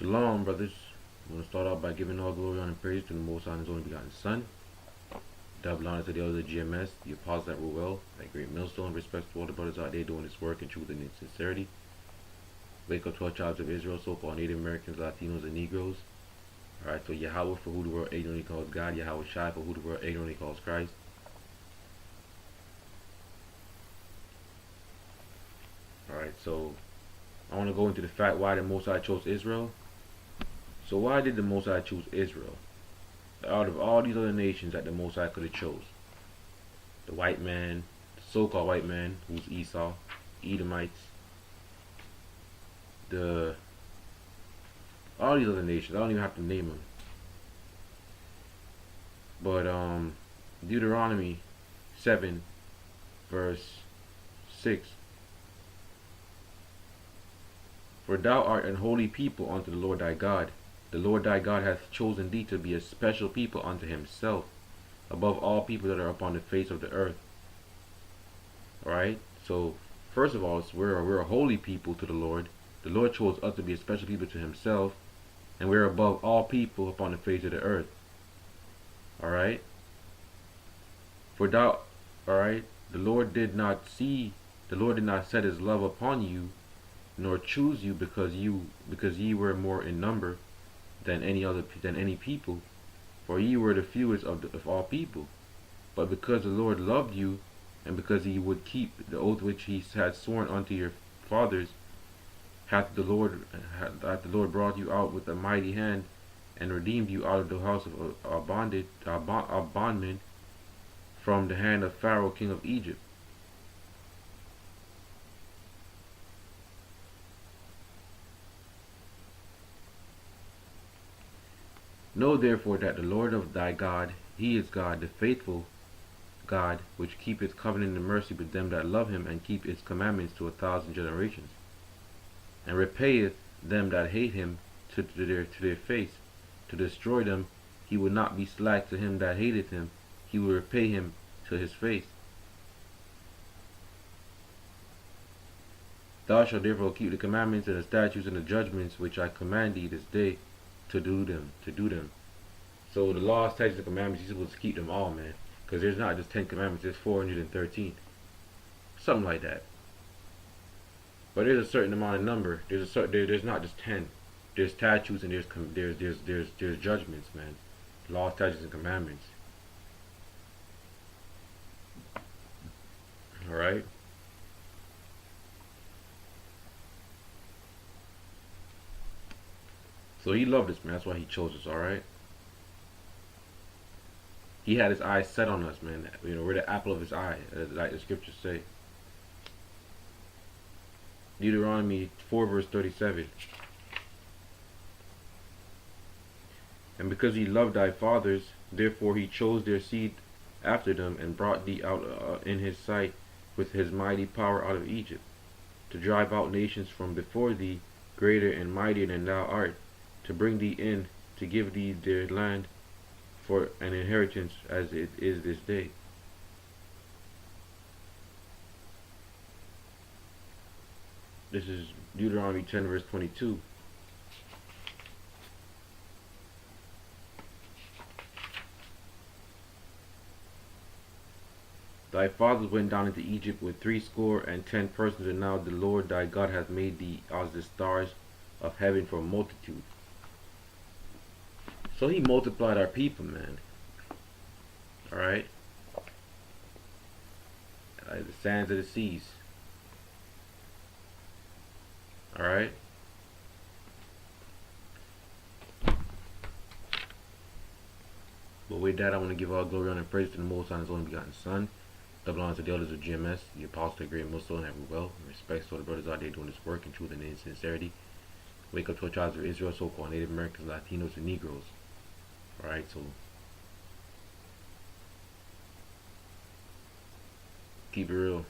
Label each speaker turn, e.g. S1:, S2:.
S1: Shalom, brothers. I'm going to start off by giving all glory, honor, and praise to the Most High and His only begotten Son. Double honor to the elders of GMS, the apostles that rule well, that great millstone. Respect to all the brothers out there doing this work in truth and in sincerity. Wake up 12 tribes of Israel, so-called Native Americans, Latinos, and Negroes. Alright, so Yahweh for who the world ignorantly calls God, Yahweh Shai for who the world ignorantly calls Christ. Alright, so I want to go into the fact why the Most High chose Israel. So why did the Most High choose Israel? Out of all these other nations that the Most High could have chose. The white man, the so-called white man, who's Esau, Edomites, all these other nations, I don't even have to name them. But Deuteronomy 7 verse 6. For thou art an holy people unto the Lord thy God. The Lord thy God hath chosen thee to be a special people unto himself, above all people that are upon the face of the earth. Alright? So, first of all, we're a holy people to the Lord. The Lord chose us to be a special people to himself, and we're above all people upon the face of the earth. Alright? Alright? The Lord did not set his love upon you, nor choose you because ye were more in number than any people, for ye were the fewest of all people. But because the Lord loved you, and because he would keep the oath which he had sworn unto your fathers, hath the Lord brought you out with a mighty hand, and redeemed you out of the house of bondmen, from the hand of Pharaoh king of Egypt. Know therefore that the Lord of thy God, he is God, the faithful God, which keepeth covenant and mercy with them that love him, and keep his commandments to 1,000 generations, and repayeth them that hate him to their face, to destroy them. He will not be slack to him that hateth him, he will repay him to his face. Thou shalt therefore keep the commandments and the statutes and the judgments which I command thee this day, to do them. So the laws, statutes, and commandments, you're supposed to keep them all, man. Because there's not just 10 commandments, there's 413. Something like that. But there's a certain amount of number. There's not just 10. There's statutes and there's judgments, man. Laws, statutes, and commandments. Alright? So he loved us, man. That's why he chose us, alright? He had his eyes set on us, man. You know, we're the apple of his eye, like the scriptures say. Deuteronomy 4 verse 37. And because he loved thy fathers, therefore he chose their seed after them, and brought thee out in his sight with his mighty power out of Egypt, to drive out nations from before thee, greater and mightier than thou art, to bring thee in, to give thee their land for an inheritance, as it is this day. This is Deuteronomy 10 verse 22. Thy fathers went down into Egypt with 70 persons, and now the Lord thy God hath made thee as the stars of heaven for multitude. So he multiplied our people, man. Alright? Like the sands of the seas. Alright? But with that, I want to give all glory, honor, and praise to the Most High and His only begotten Son. Double honor to the elders of GMS, the apostles, the great millstone, and well, and respects to all the brothers out there doing this work in truth and in sincerity. Wake up 12 tribes of Israel, so-called Native Americans, Latinos, and Negroes. Alright, so keep it real.